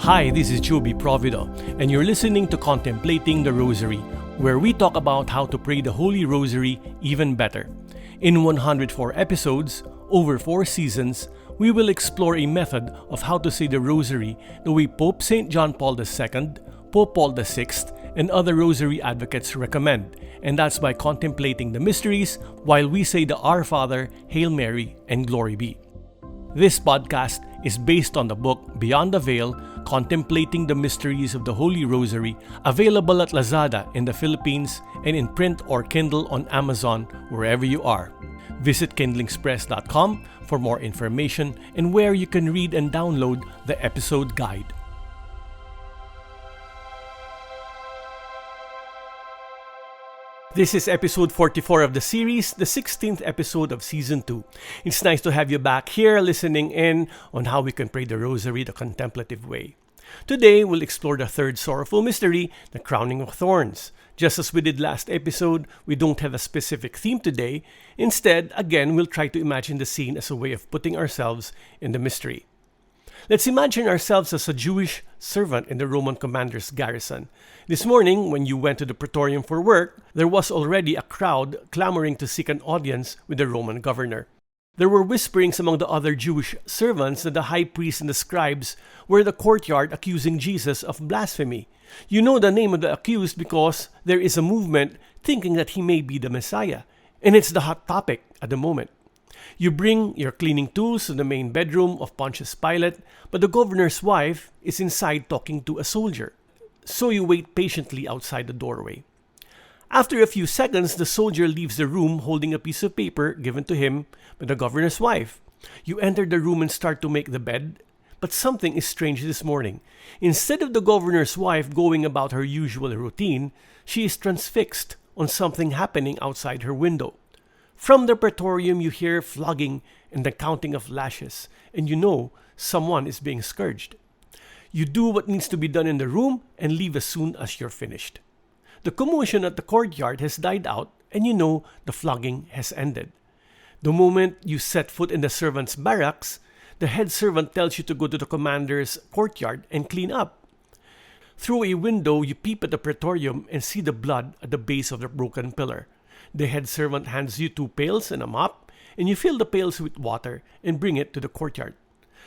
Hi, this is Joby Provido, and you're listening to Contemplating the Rosary, where we talk about how to pray the Holy Rosary even better. In 104 episodes, over 4 seasons, we will explore a method of how to say the Rosary the way Pope St. John Paul II, Pope Paul VI, and other Rosary advocates recommend, and that's by contemplating the mysteries while we say the Our Father, Hail Mary, and Glory Be. This podcast is based on the book Beyond the Veil, Contemplating the Mysteries of the Holy Rosary, available at Lazada in the Philippines and in print or Kindle on Amazon, wherever you are. Visit kindlingspress.com for more information and where you can read and download the episode guide. This is episode 44 of the series, the 16th episode of season 2. It's nice to have you back here listening in on how we can pray the Rosary the contemplative way. Today, we'll explore the third sorrowful mystery, the crowning of thorns. Just as we did last episode, we don't have a specific theme today. Instead, again, we'll try to imagine the scene as a way of putting ourselves in the mystery. Let's imagine ourselves as a Jewish servant in the Roman commander's garrison. This morning, when you went to the praetorium for work, there was already a crowd clamoring to seek an audience with the Roman governor. There were whisperings among the other Jewish servants that the high priest and the scribes were in the courtyard accusing Jesus of blasphemy. You know the name of the accused because there is a movement thinking that he may be the Messiah, and it's the hot topic at the moment. You bring your cleaning tools to the main bedroom of Pontius Pilate, but the governor's wife is inside talking to a soldier. So you wait patiently outside the doorway. After a few seconds, the soldier leaves the room holding a piece of paper given to him by the governor's wife. You enter the room and start to make the bed, but something is strange this morning. Instead of the governor's wife going about her usual routine, she is transfixed on something happening outside her window. From the praetorium, you hear flogging and the counting of lashes, and you know someone is being scourged. You do what needs to be done in the room and leave as soon as you're finished. The commotion at the courtyard has died out, and you know the flogging has ended. The moment you set foot in the servants' barracks, the head servant tells you to go to the commander's courtyard and clean up. Through a window, you peep at the praetorium and see the blood at the base of the broken pillar. The head servant hands you 2 pails and a mop, and you fill the pails with water and bring it to the courtyard.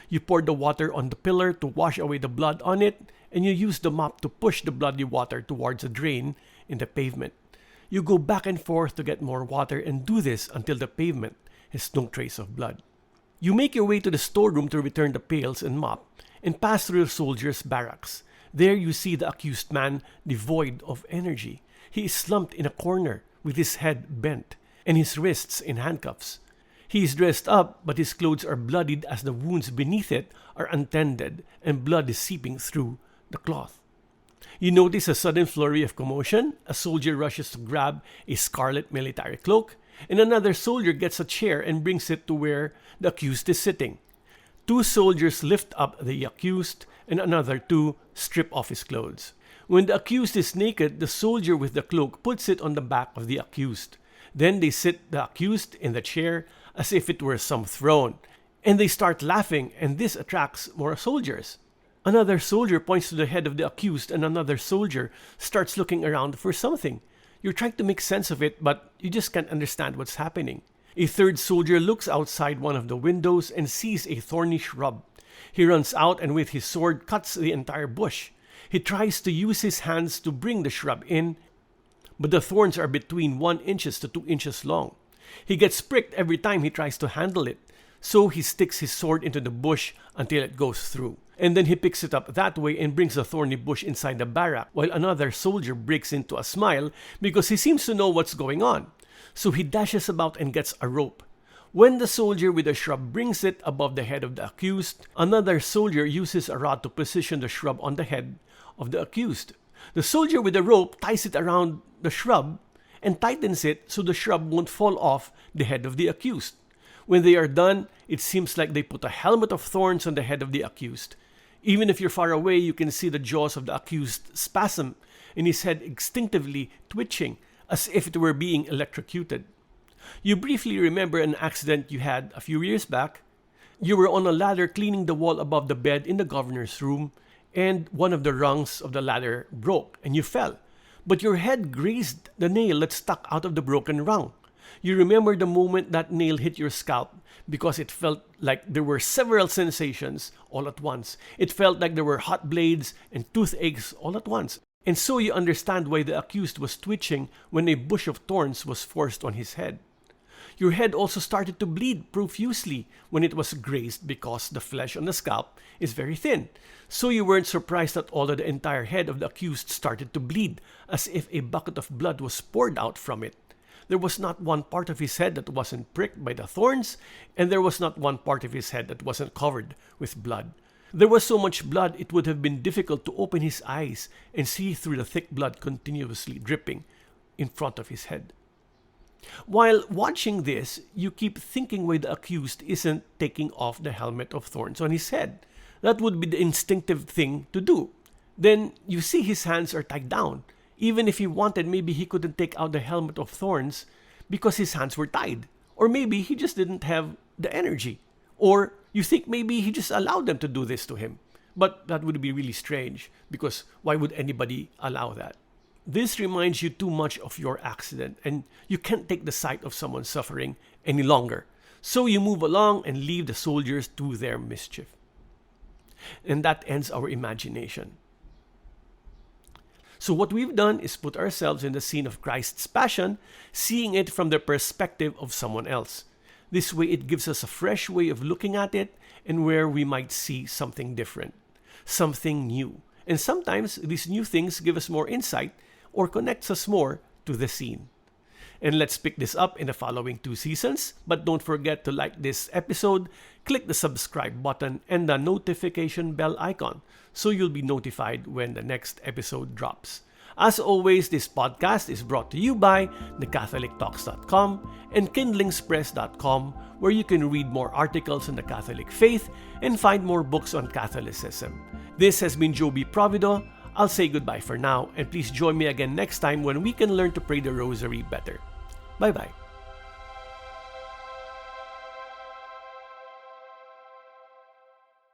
You pour the water on the pillar to wash away the blood on it, and you use the mop to push the bloody water towards a drain in the pavement. You go back and forth to get more water and do this until the pavement has no trace of blood. You make your way to the storeroom to return the pails and mop and pass through the soldiers' barracks. There you see the accused man devoid of energy. He is slumped in a corner with his head bent and his wrists in handcuffs. He is dressed up, but his clothes are bloodied as the wounds beneath it are untended and blood is seeping through the cloth. You notice a sudden flurry of commotion. A soldier rushes to grab a scarlet military cloak, and another soldier gets a chair and brings it to where the accused is sitting. 2 soldiers lift up the accused, and another 2 strip off his clothes. When the accused is naked, the soldier with the cloak puts it on the back of the accused. Then they sit the accused in the chair as if it were some throne, and they start laughing, and this attracts more soldiers. Another soldier points to the head of the accused, and another soldier starts looking around for something. You're trying to make sense of it, but you just can't understand what's happening. A 3rd soldier looks outside one of the windows and sees a thorny shrub. He runs out and with his sword cuts the entire bush. He tries to use his hands to bring the shrub in, but the thorns are between 1 inch to 2 inches long. He gets pricked every time he tries to handle it, so he sticks his sword into the bush until it goes through. And then he picks it up that way and brings the thorny bush inside the barrack, while another soldier breaks into a smile because he seems to know what's going on. So he dashes about and gets a rope. When the soldier with the shrub brings it above the head of the accused, another soldier uses a rod to position the shrub on the head of the accused. The soldier with the rope ties it around the shrub and tightens it so the shrub won't fall off the head of the accused. When they are done, it seems like they put a helmet of thorns on the head of the accused. Even if you're far away, you can see the jaws of the accused spasm and his head instinctively twitching as if it were being electrocuted. You briefly remember an accident you had a few years back. You were on a ladder cleaning the wall above the bed in the governor's room, and one of the rungs of the ladder broke and you fell. But your head grazed the nail that stuck out of the broken rung. You remember the moment that nail hit your scalp because it felt like there were several sensations all at once. It felt like there were hot blades and toothaches all at once. And so you understand why the accused was twitching when a bush of thorns was forced on his head. Your head also started to bleed profusely when it was grazed because the flesh on the scalp is very thin. So you weren't surprised at all that the entire head of the accused started to bleed, as if a bucket of blood was poured out from it. There was not one part of his head that wasn't pricked by the thorns, and there was not one part of his head that wasn't covered with blood. There was so much blood it would have been difficult to open his eyes and see through the thick blood continuously dripping in front of his head. While watching this, you keep thinking why the accused isn't taking off the helmet of thorns on his head. That would be the instinctive thing to do. Then you see his hands are tied down. Even if he wanted, maybe he couldn't take out the helmet of thorns because his hands were tied. Or maybe he just didn't have the energy. Or you think maybe he just allowed them to do this to him. But that would be really strange, because why would anybody allow that? This reminds you too much of your accident, and you can't take the sight of someone suffering any longer. So you move along and leave the soldiers to their mischief. And that ends our imagination. So what we've done is put ourselves in the scene of Christ's passion, seeing it from the perspective of someone else. This way it gives us a fresh way of looking at it, and where we might see something different, something new. And sometimes these new things give us more insight or connects us more to the scene. And let's pick this up in the following 2 seasons. But don't forget to like this episode, click the subscribe button and the notification bell icon so you'll be notified when the next episode drops. As always, this podcast is brought to you by thecatholictalks.com and kindlingspress.com, where you can read more articles on the Catholic faith and find more books on Catholicism. This has been Joby Provido. I'll say goodbye for now, and please join me again next time when we can learn to pray the Rosary better. Bye-bye.